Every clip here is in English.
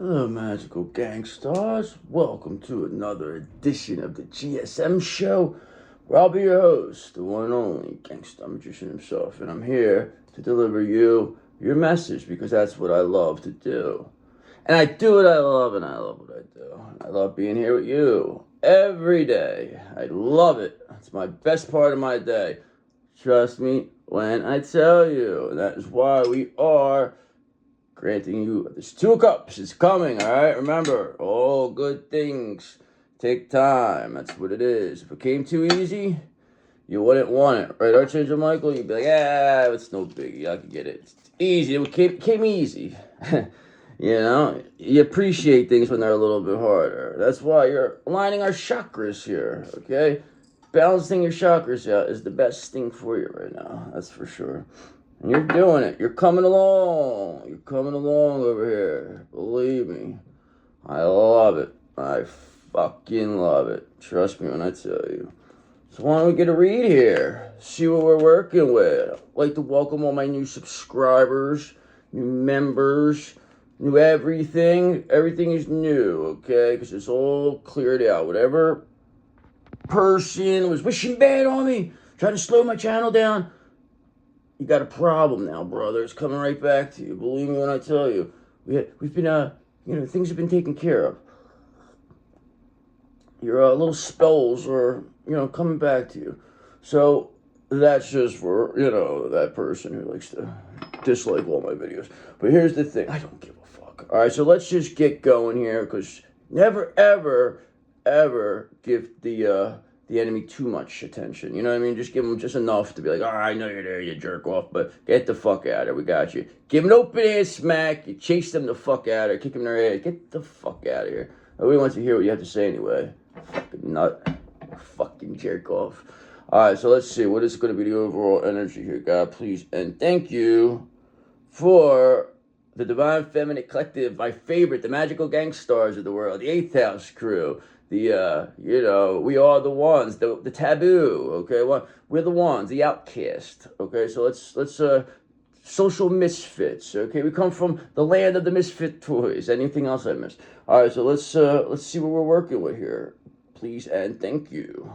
Hello, magical gangsters. Welcome to another edition of the GSM show, where I'll be your host, the one and only Gangstar Magician himself, and I'm here to deliver you your message because that's what I love to do. And I do what I love, and I love what I do. I love being here with you every day. I love it. It's my best part of my day. Trust me when I tell you. And that is why we are granting you this Two of Cups. It's coming, all right? Remember, all good things take time. That's what it is. If it came too easy, you wouldn't want it, right? Archangel Michael, you'd be like, it's no biggie. I can get it. It's easy. It came easy. You know, you appreciate things when they're a little bit harder. That's why you're aligning our chakras here, okay? Balancing your chakras out is the best thing for you right now. That's for sure. And you're doing it. You're coming along. You're coming along over here. Believe me. I love it. I fucking love it. Trust me when I tell you. So why don't we get a read here? See what we're working with. I'd like to welcome all my new subscribers, new members, new everything. Everything is new, okay? Because it's all cleared out. Whatever person was wishing bad on me, trying to slow my channel down, you got a problem now, brother. It's coming right back to you. Believe me when I tell you. We've been, things have been taken care of. Your little spells are, coming back to you. So that's just for, that person who likes to dislike all my videos. But here's the thing. I don't give a fuck. All right, so let's just get going here because never, ever, ever give the enemy too much attention. You know what I mean? Just give them just enough to be like, all right, I know you're there, you jerk off, but get the fuck out of here. We got you. Give them an open air smack. You chase them the fuck out of here. Kick them in their head. Get the fuck out of here. Nobody wants to hear what you have to say anyway. Fucking nut. Fucking jerk off. All right, so let's see. What is going to be the overall energy here, God? Please and thank you for the Divine Feminine Collective, my favorite, the magical gangstars of the world, the 8th House crew. We are the ones, the taboo, okay? We're the ones, the outcast, okay? So let's social misfits, okay? We come from the land of the misfit toys. Anything else I missed? All right, so let's see what we're working with here. Please and thank you.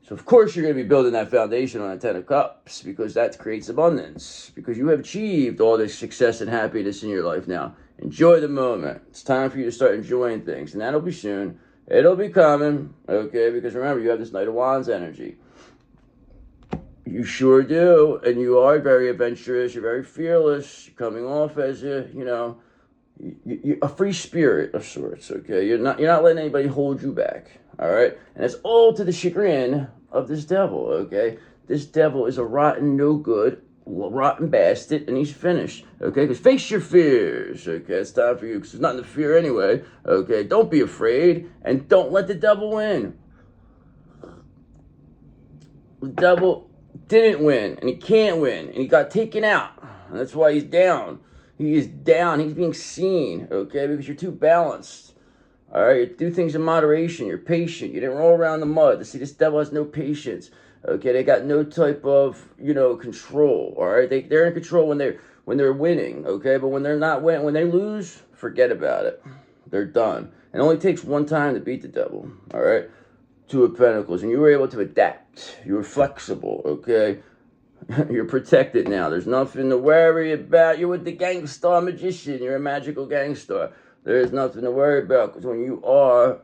So, of course, you're going to be building that foundation on a 10 of Cups because that creates abundance, because you have achieved all this success and happiness in your life now. Enjoy the moment. It's time for you to start enjoying things, and that'll be soon. It'll be coming, okay? Because remember, you have this Knight of Wands energy. You sure do, and you are very adventurous. You're very fearless. You're coming off as a free spirit of sorts, okay? You're not letting anybody hold you back, all right? And it's all to the chagrin of this devil, okay? This devil is a rotten, no good, rotten bastard, and he's finished, okay? Because face your fears, okay? It's time for you, because there's nothing to fear anyway, okay? Don't be afraid, and don't let the devil win. The devil didn't win, and he can't win, and he got taken out, and that's why he's down. He is down. He's being seen, okay? Because you're too balanced, all right? You do things in moderation. You're patient. You didn't roll around the mud. See, this devil has no patience. Okay, they got no type of, control, all right? They're in control when they're winning, okay? But when they're not winning, when they lose, forget about it. They're done. It only takes one time to beat the devil, all right? 2 of Pentacles, and you were able to adapt. You were flexible, okay? You're protected now. There's nothing to worry about. You're with the Gangstar Magician. You're a magical gangstar. There's nothing to worry about because when you are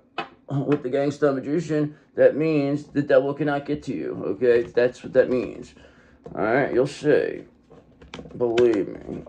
with the Gangstar Magician, that means the devil cannot get to you, okay? That's what that means. All right, you'll see. Believe me.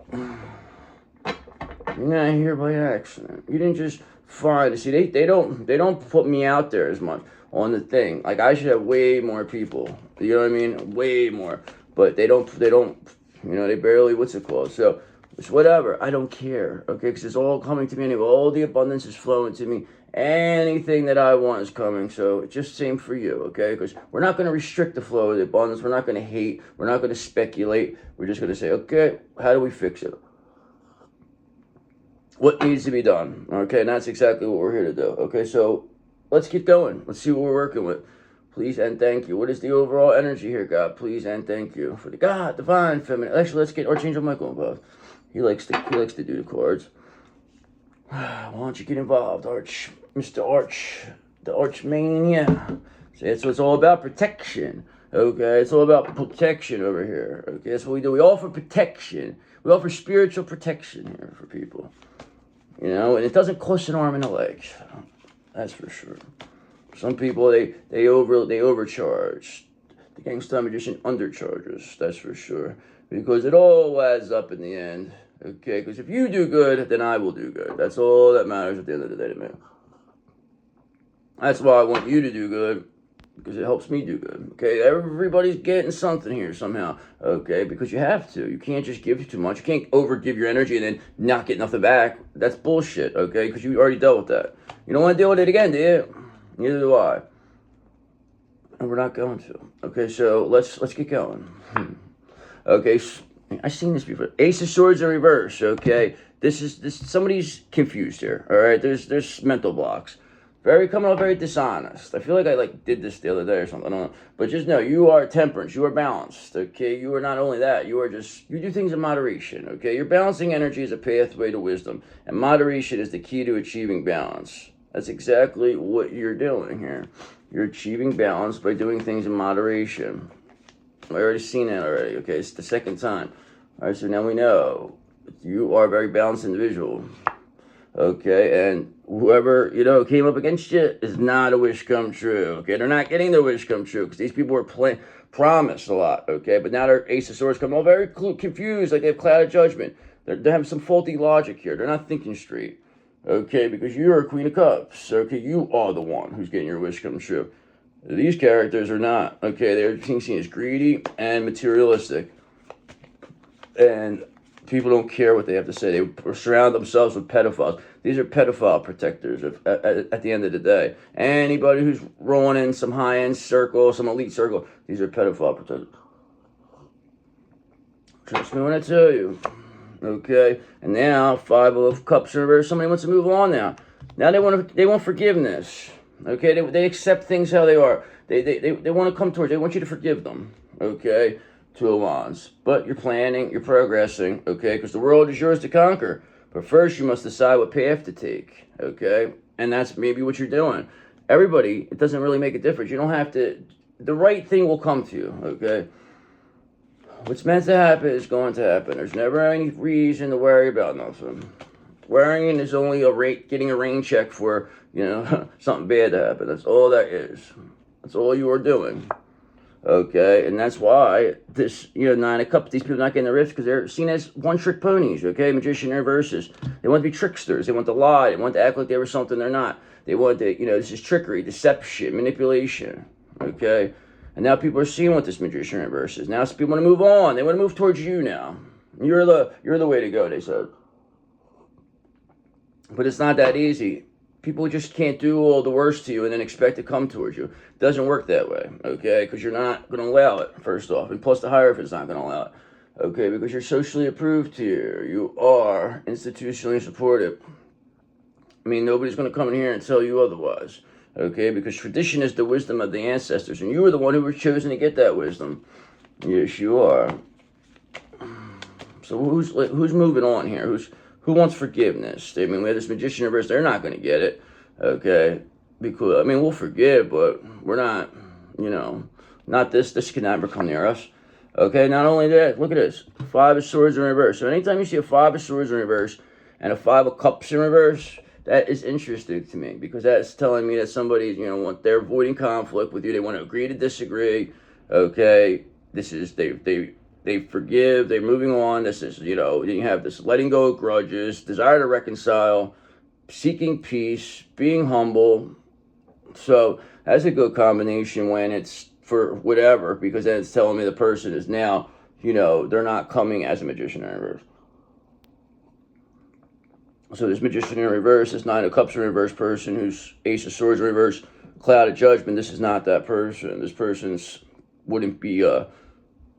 You're not here by accident. You didn't just find it. See, they don't put me out there as much on the thing. Like, I should have way more people. You know what I mean? Way more. But they don't, they barely, what's it called? So, it's whatever. I don't care, okay? Because it's all coming to me anyway. All the abundance is flowing to me. Anything that I want is coming. So, it's just same for you, okay? Because we're not going to restrict the flow of the abundance. We're not going to hate. We're not going to speculate. We're just going to say, okay, how do we fix it? What needs to be done? Okay, and that's exactly what we're here to do. Okay, so let's get going. Let's see what we're working with. Please and thank you. What is the overall energy here, God? Please and thank you for the God, divine, feminine. Actually, let's get Archangel Michael involved. He likes to do the cards. Why don't you get involved, Mr. the Archmania? See, that's what it's all about, protection. Okay, it's all about protection over here. Okay, that's what we do. We offer protection. We offer spiritual protection here for people. You know, and it doesn't cost an arm and a leg. That's for sure. Some people they overcharge. The Gangstar Magician undercharges. That's for sure, because it all adds up in the end. Okay, because if you do good, then I will do good. That's all that matters at the end of the day to me. That's why I want you to do good, because it helps me do good. Okay, everybody's getting something here somehow. Okay, because you have to. You can't just give too much. You can't overgive your energy and then not get nothing back. That's bullshit. Okay, because you already dealt with that. You don't want to deal with it again, do you? Neither do I. And we're not going to. Okay, so let's get going. Okay. I've seen this before. Ace of Swords in reverse, okay? This somebody's confused here, all right? There's mental blocks. Coming off very dishonest. I feel like I did this the other day or something, I don't know. But just know, you are temperance, you are balanced, okay? You are not only that, you do things in moderation, okay? Your balancing energy is a pathway to wisdom, and moderation is the key to achieving balance. That's exactly what you're doing here. You're achieving balance by doing things in moderation. I've already seen that already, okay? It's the second time. All right, so now we know you are a very balanced individual, okay? And whoever, came up against you is not a wish come true, okay? They're not getting their wish come true because these people were promised a lot, okay? But now their Ace of Swords come all very confused, like they have clouded judgment. They have some faulty logic here. They're not thinking straight, okay? Because you're a Queen of Cups, okay? You are the one who's getting your wish come true. These characters are not, okay? They're being seen as greedy and materialistic. And people don't care what they have to say. They surround themselves with pedophiles. These are pedophile protectors at the end of the day. Anybody who's rolling in some high-end circle, some elite circle, these are pedophile protectors. Trust me when I tell you. Okay? And now, Five of Cups in reverse. Somebody wants to move on now. Now they want forgiveness. Okay, they accept things how they are. They want to come towards you. They want you to forgive them. Okay, Two of Wands. But you're planning, you're progressing. Okay, because the world is yours to conquer. But first, you must decide what path to take. Okay, and that's maybe what you're doing. Everybody, it doesn't really make a difference. You don't have to. The right thing will come to you. Okay. What's meant to happen is going to happen. There's never any reason to worry about nothing. Worrying is only getting a rain check for, something bad to happen. That's all that is. That's all you are doing. Okay, and that's why this, Nine of Cups, these people are not getting the risk because they're seen as one-trick ponies, okay? Magician in reverses. They want to be tricksters. They want to lie. They want to act like they were something they're not. They want to, this is trickery, deception, manipulation, okay? And now people are seeing what this Magician in reverses. Now people want to move on. They want to move towards you now. You're the way to go, they said. But it's not that easy. People just can't do all the worst to you and then expect to come towards you. It doesn't work that way, okay? Because you're not going to allow it, first off. And plus the Hierophant's not going to allow it, okay? Because you're socially approved here. You are institutionally supported. I mean, nobody's going to come in here and tell you otherwise, okay? Because tradition is the wisdom of the ancestors. And you were the one who was chosen to get that wisdom. Yes, you are. So who's moving on here? Who wants forgiveness? I mean, we have this Magician in reverse. They're not going to get it, okay? Because, we'll forgive, but we're not, not this. This can never come near us, okay? Not only that, look at this. Five of Swords in reverse. So anytime you see a Five of Swords in reverse and a Five of Cups in reverse, that is interesting to me because that's telling me that somebody, they're avoiding conflict with you. They want to agree to disagree, okay? This is, they forgive, they're moving on. This is, you have this letting go of grudges, desire to reconcile, seeking peace, being humble. So that's a good combination when it's for whatever, because then it's telling me the person is now, they're not coming as a Magician in reverse. So this Magician in reverse, this Nine of Cups in reverse person who's Ace of Swords in reverse, Cloud of Judgment, this is not that person. This person's wouldn't be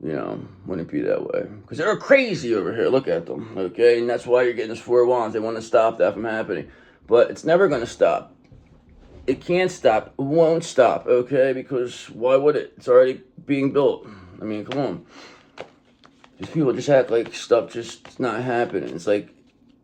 wouldn't be that way. Because they're crazy over here. Look at them, okay? And that's why you're getting this Four of Wands. They want to stop that from happening. But it's never going to stop. It can't stop. It won't stop, okay? Because why would it? It's already being built. I mean, come on. These people just act like stuff just not happening. It's like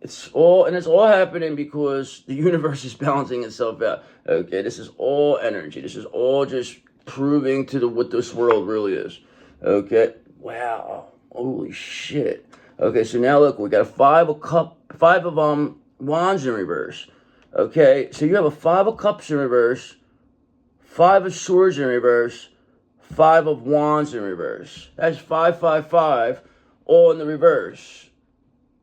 It's all happening because the universe is balancing itself out. Okay, this is all energy. This is all just proving to what this world really is. Okay, wow, holy shit. Okay, so now look, we got a five of wands in reverse. Okay, so you have a five of cups in reverse, five of swords in reverse, five of wands in reverse. That's 555, all in the reverse.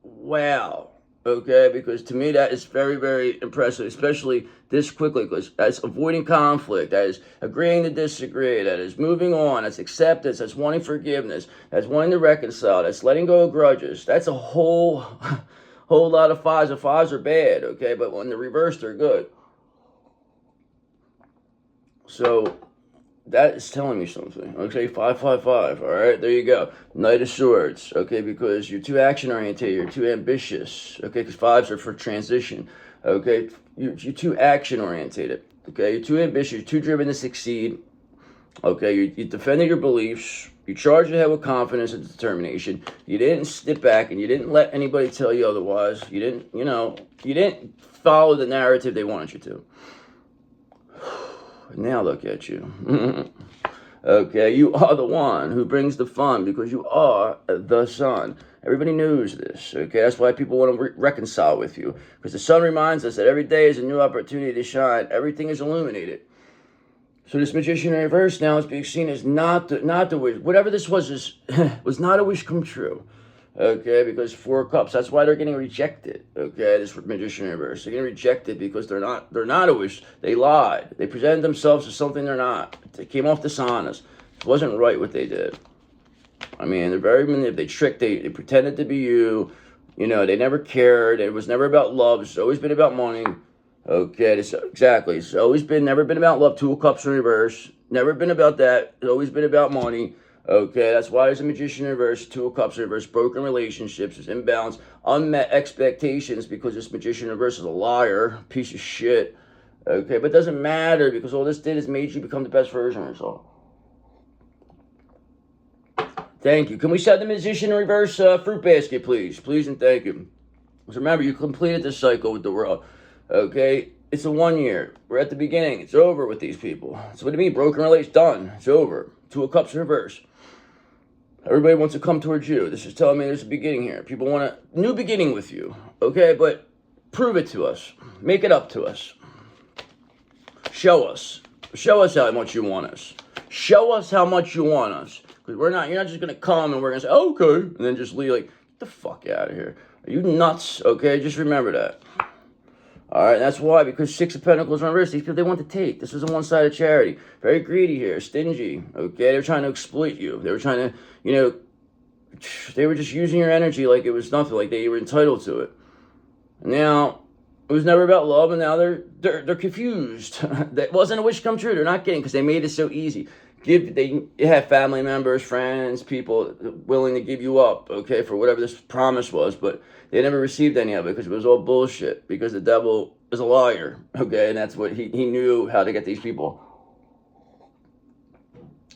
Wow. Okay, because to me that is very, very impressive, especially this quickly, because that's avoiding conflict, that is agreeing to disagree, that is moving on, that's acceptance, that's wanting forgiveness, that's wanting to reconcile, that's letting go of grudges. That's a whole whole lot of fives. The fives are bad, okay, but when they're reversed, they're good. So that is telling me something. Okay, 555. All right, there you go. Knight of Swords. Okay, because you're too action oriented. You're too ambitious. Okay, because fives are for transition. Okay, you're too action oriented. Okay, you're too ambitious. You're too driven to succeed. Okay, you defended your beliefs. You charged ahead with confidence and determination. You didn't step back and you didn't let anybody tell you otherwise. You didn't, you didn't follow the narrative they wanted you to. Now look at you. Okay, you are the one who brings the fun because you are the sun. Everybody knows this, okay? That's why people want to reconcile with you, because the sun reminds us that every day is a new opportunity to shine. Everything is illuminated. So this magician in reverse now is being seen as not the wish. Whatever this was was not a wish come true. Okay, because 4 of Cups. That's why they're getting rejected. Okay, this magician in reverse. They're getting rejected because they're not a wish. They lied. They presented themselves as something they're not. They came off dishonest. It wasn't right what they did. I mean, they're very manipulative. They tricked. They pretended to be you. They never cared. It was never about love. It's always been about money. Okay, exactly. It's never been about love. 2 of Cups in reverse. Never been about that. It's always been about money. Okay, that's why there's a magician in reverse, 2 of Cups in reverse, broken relationships, there's imbalance, unmet expectations, because this magician in reverse is a liar, piece of shit. Okay, but it doesn't matter, because all this did is made you become the best version of yourself. Thank you. Can we set the magician in reverse fruit basket, please? Please and thank you. Because remember, you completed this cycle with the world. Okay, it's a 1 year. We're at the beginning. It's over with these people. So what do you mean? Broken relations, done. It's over. 2 of Cups in reverse. Everybody wants to come towards you. This is telling me there's a beginning here. People want a new beginning with you. Okay, but prove it to us. Make it up to us. Show us. Show us how much you want us. Show us how much you want us. Because you're not just going to come and we're going to say, oh, okay, and then just leave like, get the fuck out of here. Are you nuts? Okay, just remember that. All right, that's why, because 6 of Pentacles in reverse, these people, they want to take. This is a one-sided charity. Very greedy here, stingy, okay? They're trying to exploit you. They were trying to, they were just using your energy like it was nothing, like they were entitled to it. Now, it was never about love, and now they're confused. That wasn't a wish come true. They're not getting, because they made it so easy. They have family members, friends, people willing to give you up, okay, for whatever this promise was, but they never received any of it because it was all bullshit, because the devil is a liar, okay, and that's what he knew how to get these people.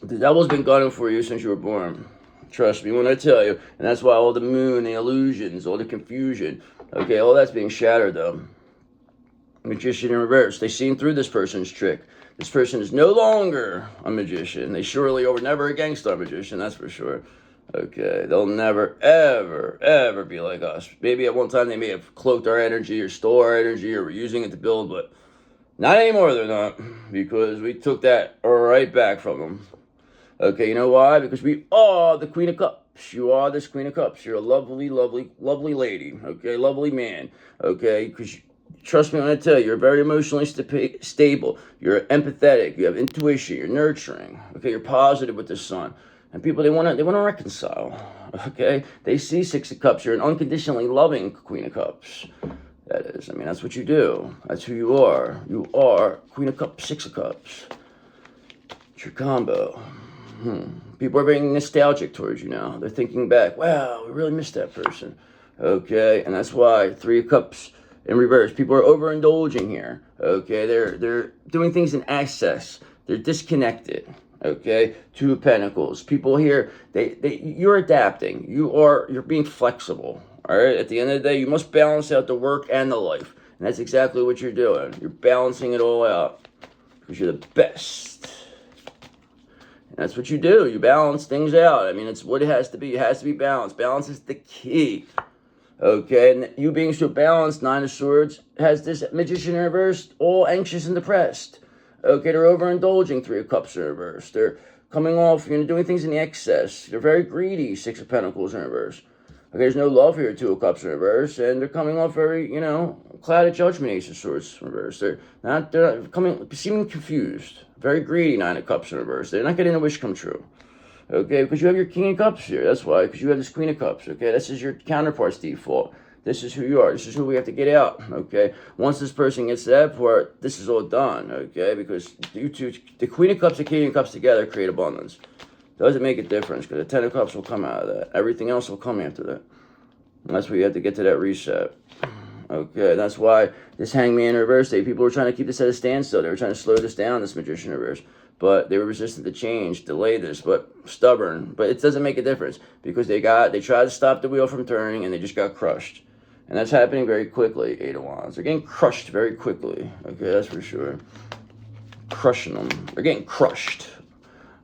The devil's been gunning for you since you were born. Trust me when I tell you. And that's why all the moon, the illusions, all the confusion, okay, all that's being shattered, though. Magician in reverse. They've seen through this person's trick. This person is no longer a magician. They surely were never a Gangstar Magician, that's for sure. Okay, they'll never, ever, ever be like us. Maybe at one time they may have cloaked our energy or stole our energy or were using it to build, but not anymore, they're not. Because we took that right back from them. Okay, you know why? Because we are the Queen of Cups. You are this Queen of Cups. You're a lovely, lovely, lovely lady. Okay, lovely man. Okay, because trust me when I tell you, you're very emotionally stable. You're empathetic. You have intuition. You're nurturing. Okay, you're positive with the sun. And people, they want to reconcile. Okay, they see 6 of Cups. You're an unconditionally loving Queen of Cups. That is, I mean, that's what you do. That's who you are. You are Queen of Cups, 6 of Cups. It's your combo. People are being nostalgic towards you now. They're thinking back. Wow, we really missed that person. Okay, and that's why 3 of Cups in reverse. People are overindulging here. Okay, they're doing things in excess. They're disconnected. Okay, 2 of Pentacles. People here, you're adapting. You're being flexible. All right. At the end of the day, you must balance out the work and the life. And that's exactly what you're doing. You're balancing it all out because you're the best. And that's what you do. You balance things out. I mean, it's what it has to be. It has to be balanced. Balance is the key. Okay, and you being so balanced, Nine of Swords, has this Magician in reverse, all anxious and depressed. Okay, they're overindulging, Three of Cups in reverse. They're coming off, doing things in excess. They're very greedy, Six of Pentacles in reverse. Okay, there's no love here, Two of Cups in reverse, and they're coming off very, Cloud of Judgment, Ace of Swords in reverse. They're not seeming confused. Very greedy, Nine of Cups in reverse. They're not getting a wish come true. Okay, because you have your King of Cups here. That's why, because you have this Queen of Cups. Okay, this is your counterpart's default. This is who you are. This is who we have to get out. Okay, once this person gets to that part, this is all done. Okay, because you two, the Queen of Cups and King of Cups together create abundance. Doesn't make a difference because the Ten of Cups will come out of that. Everything else will come after that. And that's why you have to get to that reset. Okay, that's why this Hangman in reverse, people were trying to keep this at a standstill. They were trying to slow this down, this Magician in reverse. But they were resistant to change, delay this, but stubborn. But it doesn't make a difference because they tried to stop the wheel from turning and they just got crushed. And that's happening very quickly, Eight of Wands. They're getting crushed very quickly. Okay, that's for sure. Crushing them. They're getting crushed.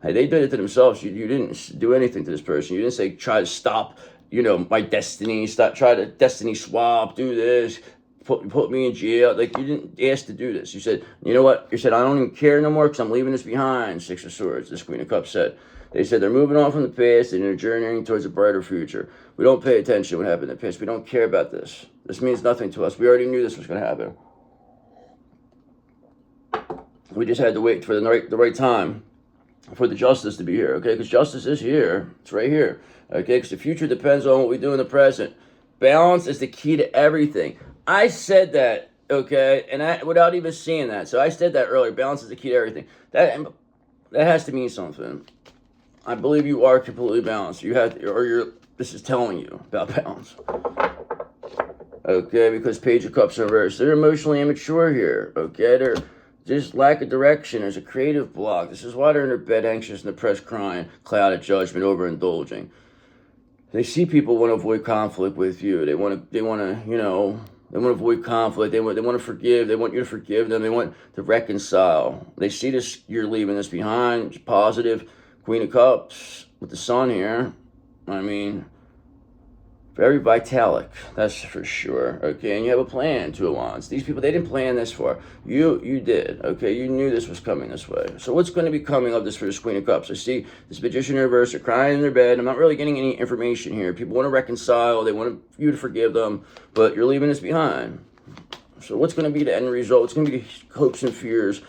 Hey, they did it to themselves. You didn't do anything to this person. You didn't say, try to stop, my destiny. Try to destiny swap, do this. Put me in jail. Like, you didn't ask to do this. You said, you know what? You said, I don't even care no more because I'm leaving this behind, Six of Swords, this Queen of Cups said. They said they're moving on from the past and they're journeying towards a brighter future. We don't pay attention to what happened in the past. We don't care about this. This means nothing to us. We already knew this was going to happen. We just had to wait for the right time for the justice to be here, okay? Because justice is here. It's right here, okay? Because the future depends on what we do in the present. Balance is the key to everything. I said that, okay, and without even seeing that. So I said that earlier. Balance is the key to everything. That has to mean something. I believe you are completely balanced. This is telling you about balance. Okay, because Page of Cups in reverse. They're emotionally immature here, okay? They're just lack of direction. There's a creative block. This is why they're in their bed, anxious and depressed, crying, cloud of judgment, overindulging. They see people want to avoid conflict with you. They want to avoid conflict. They want to forgive. They want you to forgive them. They want to reconcile. They see this, you're leaving this behind. It's positive. Queen of Cups with the Sun here. I mean, very vitalic. That's for sure. Okay, and you have a plan, Two of Wands. These people, they didn't plan this far. You did. Okay, you knew this was coming this way. So what's going to be coming of this for this Queen of Cups? I see this Magician in reverse. They're crying in their bed. I'm not really getting any information here. People want to reconcile. They want you to forgive them, but you're leaving this behind. So what's going to be the end result? What's going to be hopes and fears?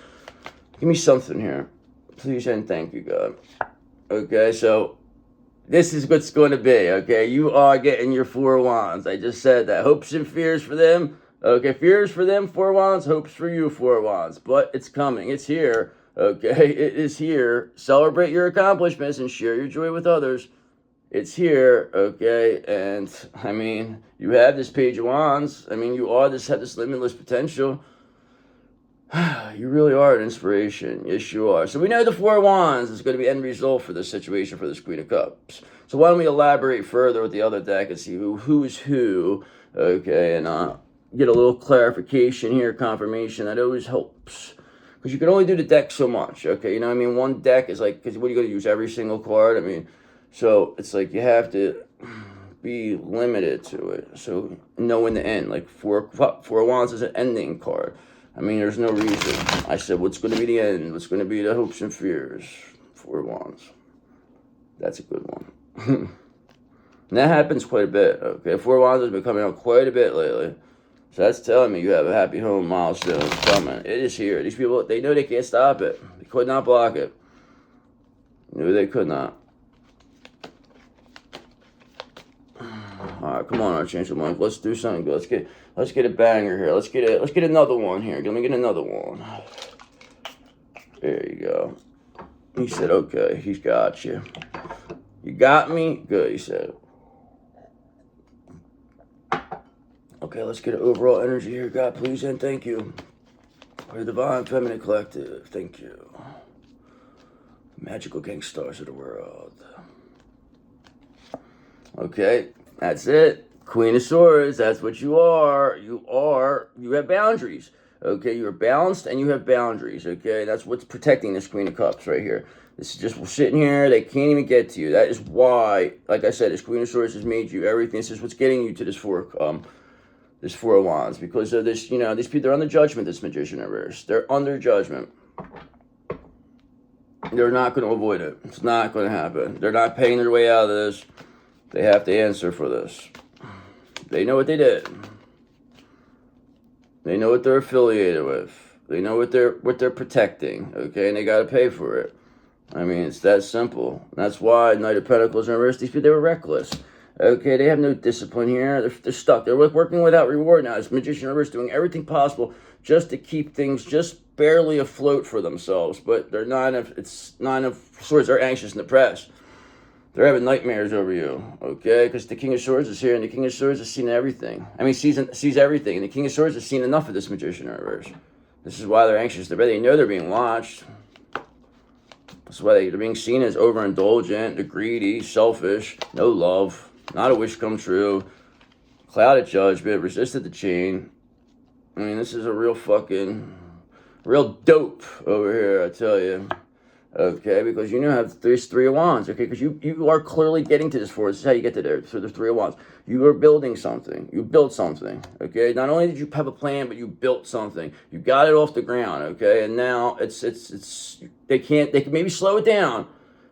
Give me something here, please and thank you, God. Okay, so this is what's going to be, okay? You are getting your Four of Wands. I just said that. Hopes and fears for them. Okay, fears for them, Four of Wands. Hopes for you, Four of Wands. But it's coming. It's here, okay? It is here. Celebrate your accomplishments and share your joy with others. It's here, okay? And, I mean, you have this Page of Wands. I mean, you have this limitless potential. You really are an inspiration. Yes, you are. So we know the Four of Wands is going to be end result for this situation for this Queen of Cups. So why don't we elaborate further with the other deck and see who's who, okay, and get a little clarification here, confirmation. That always helps. Because you can only do the deck so much, okay? You know what I mean? One deck is like, because what are you going to use? Every single card? I mean, so it's like you have to be limited to it. So know in the end, like Four of Wands is an ending card. I mean, there's no reason. I said, what's going to be the end? What's going to be the hopes and fears? Four of Wands. That's a good one. And that happens quite a bit, okay? Four of Wands has been coming out quite a bit lately. So that's telling me you have a happy home milestone coming. It is here. These people, they know they can't stop it. They could not block it. No, they could not. All right, come on, Archangel Mike. Let's do something good. Let's get a banger here. Let's get another one here. Let me get another one. There you go. He said, okay, he's got you. You got me? Good, he said. Okay, let's get an overall energy here. God, please and thank you. For the Divine Feminine Collective, thank you. Magical Gangstars of the world. Okay, that's it. Queen of Swords, that's what you are. You have boundaries. Okay, you're balanced and you have boundaries. Okay, that's what's protecting this Queen of Cups right here. This is just sitting here. They can't even get to you. That is why, like I said, this Queen of Swords has made you everything. This is what's getting you to this Four of Wands, because of this. You know, these people, they're under judgment. This Magician reverse, they're under judgment. They're not going to avoid it. It's not going to happen. They're not paying their way out of this. They have to answer for this. They know what they did. They know what they're affiliated with. They know what they're protecting. Okay, and they got to pay for it. I mean, it's that simple. That's why Knight of Pentacles in reverse, these people, they were reckless. Okay, they have no discipline here. They're stuck. They're working without reward now. This Magician in reverse doing everything possible just to keep things just barely afloat for themselves. But they're it's Nine of Swords. They're anxious and depressed. They're having nightmares over you, okay? Because the King of Swords is here, and the King of Swords has seen everything. I mean, sees everything, and the King of Swords has seen enough of this Magician in reverse. This is why they're anxious. They know they're being watched. That's why they're being seen as overindulgent, greedy, selfish, no love, not a wish come true, cloud of judgment, resisted the chain. I mean, this is a real dope over here, I tell you. Okay, because you now have this Three of Wands, okay? Because you are clearly getting to this Four. This is how you get to there. So the Three of Wands. You are building something. You built something, okay? Not only did you have a plan, but you built something. You got it off the ground, okay? And now they can maybe slow it down,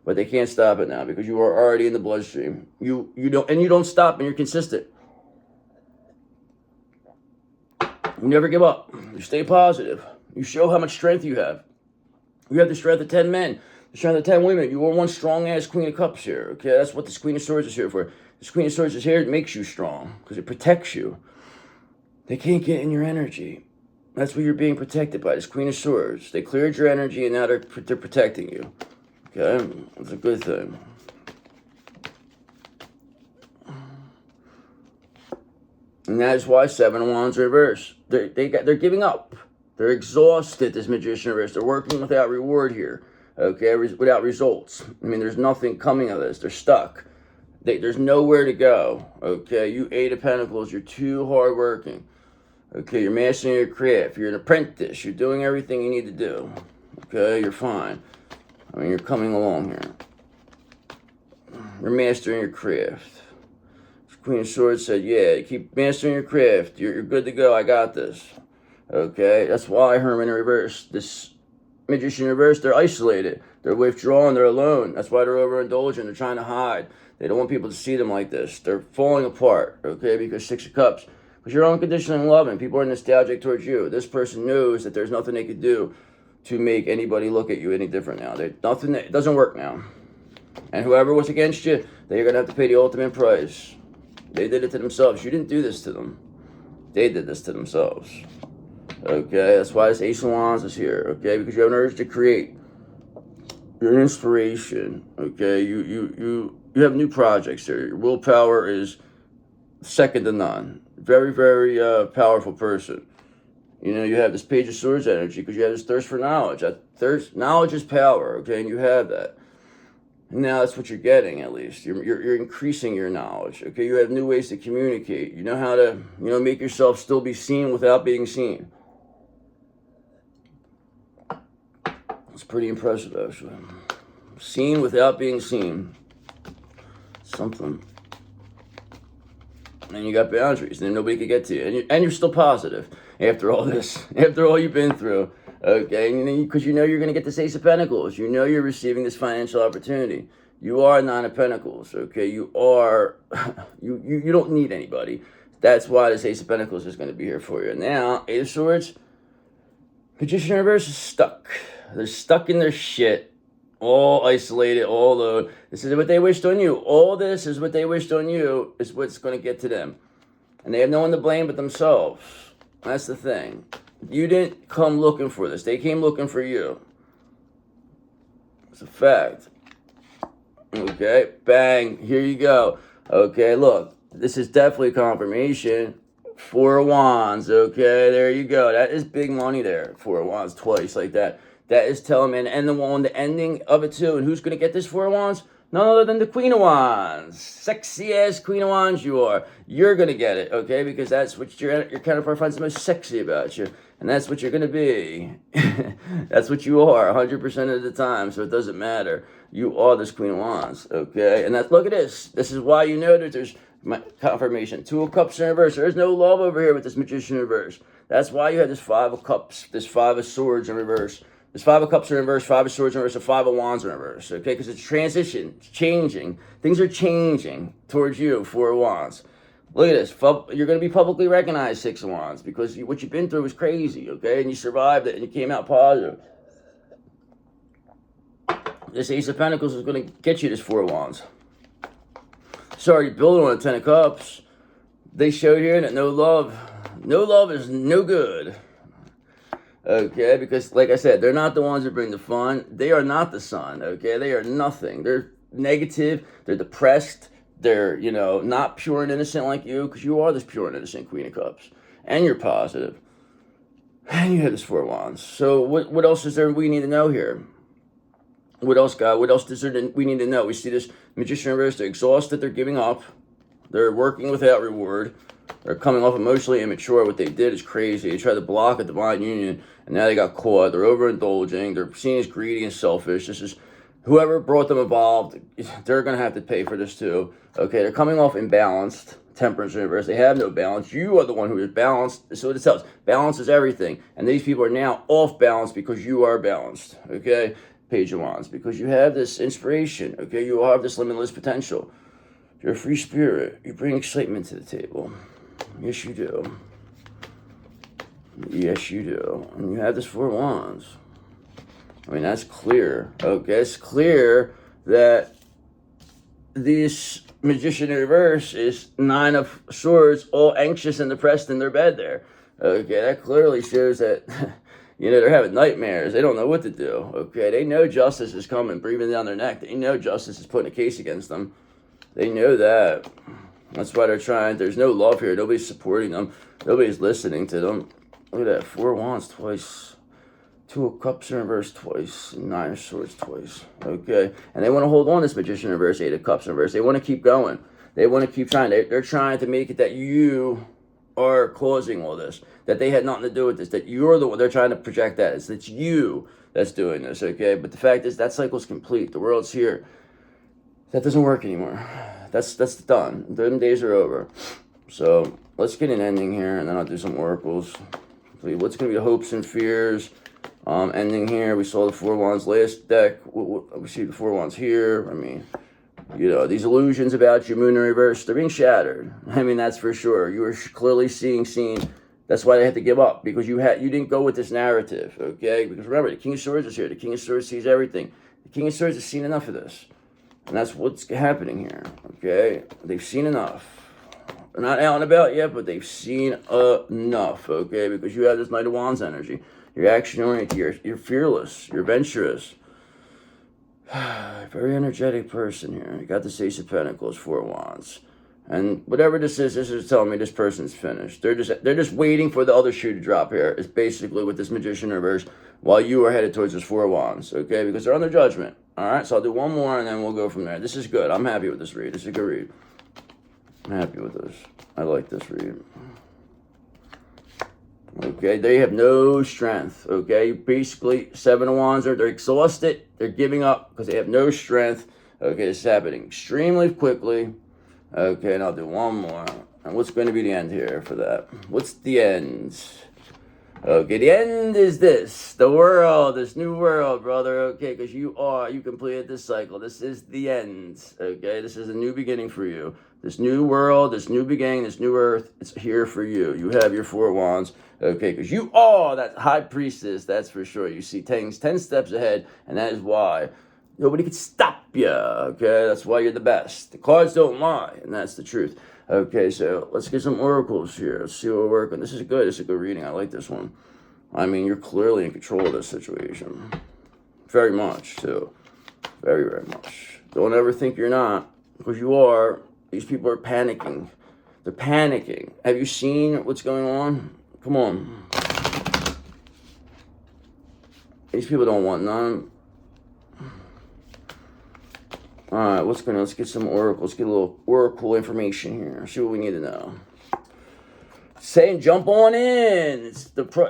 but they can't stop it now because you are already in the bloodstream. You don't stop, and you're consistent. You never give up. You stay positive. You show how much strength you have. You have the strength of 10 men, the strength of 10 women. You are one strong-ass Queen of Cups here, okay? That's what this Queen of Swords is here for. This Queen of Swords is here. It makes you strong because it protects you. They can't get in your energy. That's what you're being protected by, this Queen of Swords. They cleared your energy, and now they're protecting you, okay? It's a good thing. And that is why Seven of Wands reverse. They're giving up. They're exhausted, this Magician reverse. They're working without reward here, okay, without results. I mean, there's nothing coming of this. They're stuck. There's nowhere to go, okay? You Eight of Pentacles, you're too hardworking. Okay, you're mastering your craft. You're an apprentice. You're doing everything you need to do, okay? You're fine. I mean, you're coming along here. You're mastering your craft. Queen of Swords said, yeah, keep mastering your craft. You're good to go. I got this. Okay, that's why Hermit in reverse, this Magician in reverse, they're isolated. They're withdrawn. They're alone. That's why they're overindulgent. They're trying to hide. They don't want people to see them like this. They're falling apart, okay, because Six of Cups. Because you're unconditionally loving. People are nostalgic towards you. This person knows that there's nothing they could do to make anybody look at you any different now. It doesn't work now. And whoever was against you, they're going to have to pay the ultimate price. They did it to themselves. You didn't do this to them. They did this to themselves. Okay, that's why this Ace of Wands is here, okay? Because you have an urge to create. You're an inspiration, okay? You have new projects here. Your willpower is second to none. Very, very powerful person. You know, you have this Page of Swords energy because you have this thirst for knowledge. Knowledge is power, okay? And you have that. And now that's what you're getting, at least. You're increasing your knowledge, okay? You have new ways to communicate. You know how to, make yourself still be seen without being seen. It's pretty impressive, actually. Seen without being seen. Something. And you got boundaries, and then nobody can get to you. And you're still positive after all this, after all you've been through. Okay, because you're going to get this Ace of Pentacles. You know you're receiving this financial opportunity. You are Nine of Pentacles, okay? You are, you don't need anybody. That's why this Ace of Pentacles is going to be here for you. Now, Eight of Swords, Magician in reverse is stuck. They're stuck in their shit, all isolated, all alone. This is what they wished on you. All this is what they wished on you is what's going to get to them. And they have no one to blame but themselves. That's the thing. You didn't come looking for this. They came looking for you. It's a fact. Okay, bang, here you go. Okay, look, this is definitely confirmation. Four of Wands, okay, there you go. That is big money there. Four of Wands twice like that. That is telling me, and the ending of it too. And who's going to get this Four of Wands? none other than the Queen of Wands. Sexy ass Queen of Wands you are. You're gonna get it, okay? Because that's what your counterpart finds the most sexy about you. And that's what you're gonna be. That's what you are 100% of the time, so it doesn't matter. You are this Queen of Wands, okay? And look at this. This is why you know that there's confirmation. 2 of Cups in reverse. There's no love over here with this Magician in reverse. That's why you have this 5 of Cups, this 5 of Swords in reverse. This 5 of Cups in reverse, 5 of Swords in reverse, and 5 of Wands in reverse, okay? Because it's transition, it's changing. Things are changing towards you, 4 of Wands. Look at this. You're going to be publicly recognized, 6 of Wands, because what you've been through was crazy, okay? And you survived it, and you came out positive. This Ace of Pentacles is going to get you this 4 of Wands. Sorry, building on a 10 of Cups. They showed here that no love is no good. Okay, because like I said, they're not the ones that bring the fun. They are not the sun, okay? They are nothing. They're negative. They're depressed. They're, not pure and innocent like you, because you are this pure and innocent Queen of Cups. And you're positive. And you have this 4 of Wands. So what else is there we need to know here? What else, God? What else we need to know? We see this Magician in reverse. They're exhausted. They're giving up. They're working without reward. They're coming off emotionally immature. What they did is crazy. They tried to block a divine union, and now they got caught. They're overindulging. They're seen as greedy and selfish. This is whoever brought them involved. They're going to have to pay for this too. Okay, they're coming off imbalanced. Temperance in reverse. They have no balance. You are the one who is balanced. So it tells. Balance is everything. And these people are now off balance because you are balanced. Okay, Page of Wands. Because you have this inspiration. Okay, you have this limitless potential. You're a free spirit. You bring excitement to the table. Yes, you do. Yes, you do. And you have this 4 of Wands. I mean, that's clear. Okay, it's clear that this Magician in reverse is 9 of Swords, all anxious and depressed in their bed there. Okay, that clearly shows that, they're having nightmares. They don't know what to do. Okay, they know justice is coming, breathing down their neck. They know justice is putting a case against them. They know that. That's why they're trying. There's no love here. Nobody's supporting them. Nobody's listening to them. Look at that. 4 of Wands twice. 2 of Cups in reverse twice. 9 of Swords twice. Okay. And they want to hold on to this Magician in reverse. 8 of Cups in reverse. They want to keep going. They want to keep trying. They're trying to make it that you are causing all this. That they had nothing to do with this. That you're the one. They're trying to project that. It's you that's doing this. Okay. But the fact is that cycle's complete. The world's here. That doesn't work anymore. That's done. Them days are over. So let's get an ending here, and then I'll do some oracles. What's going to be the hopes and fears? Ending here. We saw the 4 of Wands last deck. We see the 4 of Wands here. I mean, these illusions about your moon in reverse, they're being shattered. I mean, that's for sure. You were clearly seen. That's why they had to give up, because you didn't go with this narrative, okay? Because remember, the King of Swords is here. The King of Swords sees everything. The King of Swords has seen enough of this. And that's what's happening here, okay? They've seen enough. They're not out and about yet, but they've seen enough, okay? Because you have this Knight of Wands energy. You're action-oriented. You're fearless. You're adventurous. Very energetic person here. You got this Ace of Pentacles, 4 of Wands. And whatever this is telling me this person's finished. They're just waiting for the other shoe to drop here. It's basically with this Magician in reverse while you are headed towards this 4 of Wands, okay? Because they're under judgment. All right, so I'll do one more, and then we'll go from there. This is good. I'm happy with this read. This is a good read. I'm happy with this. I like this read. Okay, they have no strength, okay? Basically, 7 of Wands, they're exhausted. They're giving up because they have no strength. Okay, this is happening extremely quickly. Okay, and I'll do one more. And what's going to be the end here for that? What's the end? Okay, the end is this. The world, this new world, brother. Okay, because you completed this cycle. This is the end. Okay, this is a new beginning for you. This new world, this new beginning, this new earth, it's here for you. You have your 4 of Wands. Okay, because you are that high priestess, that's for sure. You see things 10 steps ahead, and that is why nobody can stop you. Okay, that's why you're the best. The cards don't lie, and that's the truth. Okay, so let's get some oracles here. Let's see what we're working. This is good. This is a good reading. I like this one. I mean, you're clearly in control of this situation. Very much, too. Very, very much. Don't ever think you're not, because you are. These people are panicking. They're panicking. Have you seen what's going on? Come on. These people don't want none. All right, let's get some oracle. Let's get a little oracle information here. See what we need to know. Saying jump on in.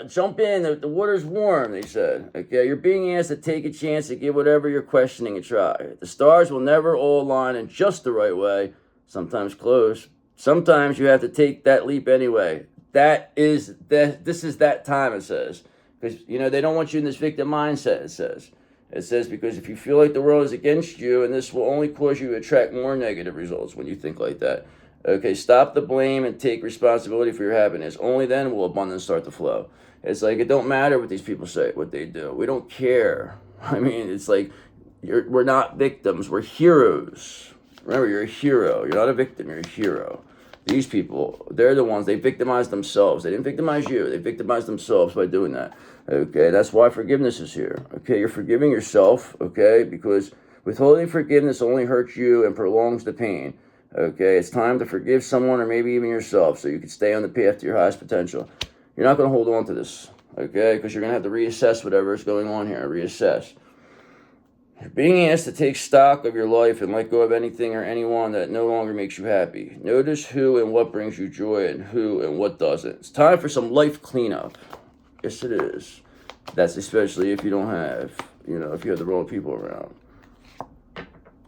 Jump in. The water's warm, they said. Okay, you're being asked to take a chance to give whatever you're questioning a try. The stars will never all align in just the right way. Sometimes close. Sometimes you have to take that leap anyway. This is that time, it says. Because, they don't want you in this victim mindset, it says. It says because if you feel like the world is against you, and this will only cause you to attract more negative results when you think like that. Okay, stop the blame and take responsibility for your happiness. Only then will abundance start to flow. It's like it don't matter what these people say, what they do. We don't care. I mean, it's like we're not victims. We're heroes. Remember, you're a hero. You're not a victim. You're a hero. These people, they're the ones, they victimize themselves. They didn't victimize you. They victimized themselves by doing that. Okay, that's why forgiveness is here. Okay, you're forgiving yourself, okay, because withholding forgiveness only hurts you and prolongs the pain. Okay, it's time to forgive someone or maybe even yourself so you can stay on the path to your highest potential. You're not going to hold on to this, okay, because you're going to have to reassess whatever is going on here, reassess. You're being asked to take stock of your life and let go of anything or anyone that no longer makes you happy. Notice who and what brings you joy and who and what doesn't. It's time for some life cleanup. Yes, it is. That's especially if you don't have, if you have the wrong people around.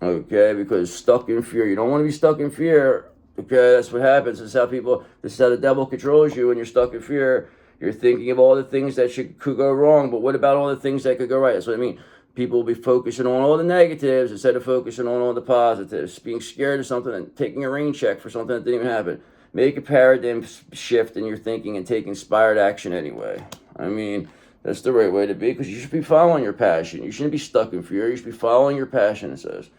Okay, because stuck in fear. You don't want to be stuck in fear. Okay, that's what happens. This is how the devil controls you when you're stuck in fear. You're thinking of all the things that could go wrong, but what about all the things that could go right? That's what I mean. People will be focusing on all the negatives instead of focusing on all the positives. Being scared of something and taking a rain check for something that didn't even happen. Make a paradigm shift in your thinking and take inspired action anyway. I mean, that's the right way to be because you should be following your passion. You shouldn't be stuck in fear. You should be following your passion, it says.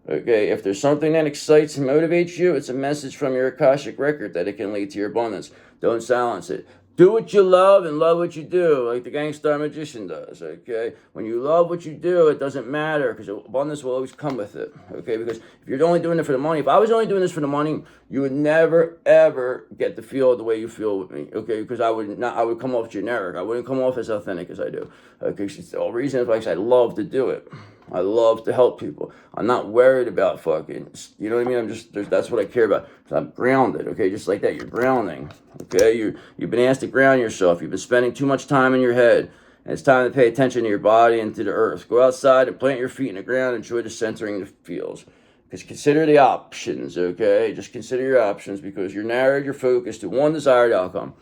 Okay, if there's something that excites and motivates you, it's a message from your Akashic record that it can lead to your abundance. Don't silence it. Do what you love and love what you do, like the Gangstar Magician does, okay? When you love what you do, it doesn't matter because abundance will always come with it, okay? Because if you're only doing it for the money, if I was only doing this for the money, you would never, ever get to feel the way you feel with me, okay? Because I would come off generic. I wouldn't come off as authentic as I do, okay? The whole reason is like I love to do it. I love to help people. I'm not worried about fucking, you know what I mean? That's what I care about. I'm grounded, okay? Just like that, you're grounding, okay? You've been asked to ground yourself. You've been spending too much time in your head. And it's time to pay attention to your body and to the earth. Go outside and plant your feet in the ground. Enjoy the centering that feels. Because consider the options, okay? Just consider your options because you're narrowed your focus to one desired outcome.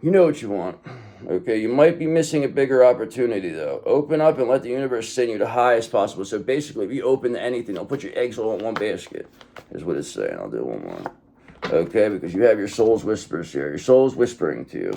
You know what you want, okay? You might be missing a bigger opportunity, though. Open up and let the universe send you the highest possible. So basically, if you open to anything, don't put your eggs all in one basket, is what it's saying. I'll do one more. Okay, because you have your soul's whispers here. Your soul's whispering to you.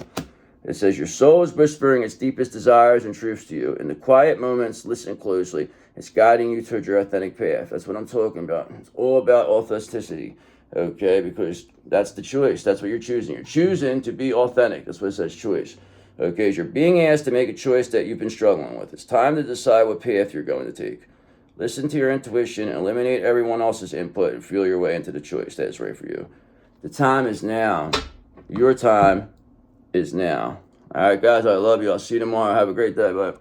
It says your soul is whispering its deepest desires and truths to you. In the quiet moments, listen closely. It's guiding you towards your authentic path. That's what I'm talking about. It's all about authenticity. Okay, because that's the choice. That's what you're choosing. You're choosing to be authentic. That's what it says, choice. Okay, you're being asked to make a choice that you've been struggling with. It's time to decide what path you're going to take. Listen to your intuition, eliminate everyone else's input, and feel your way into the choice that is right for you. The time is now. Your time is now. All right, guys, I love you. I'll see you tomorrow. Have a great day. Bye.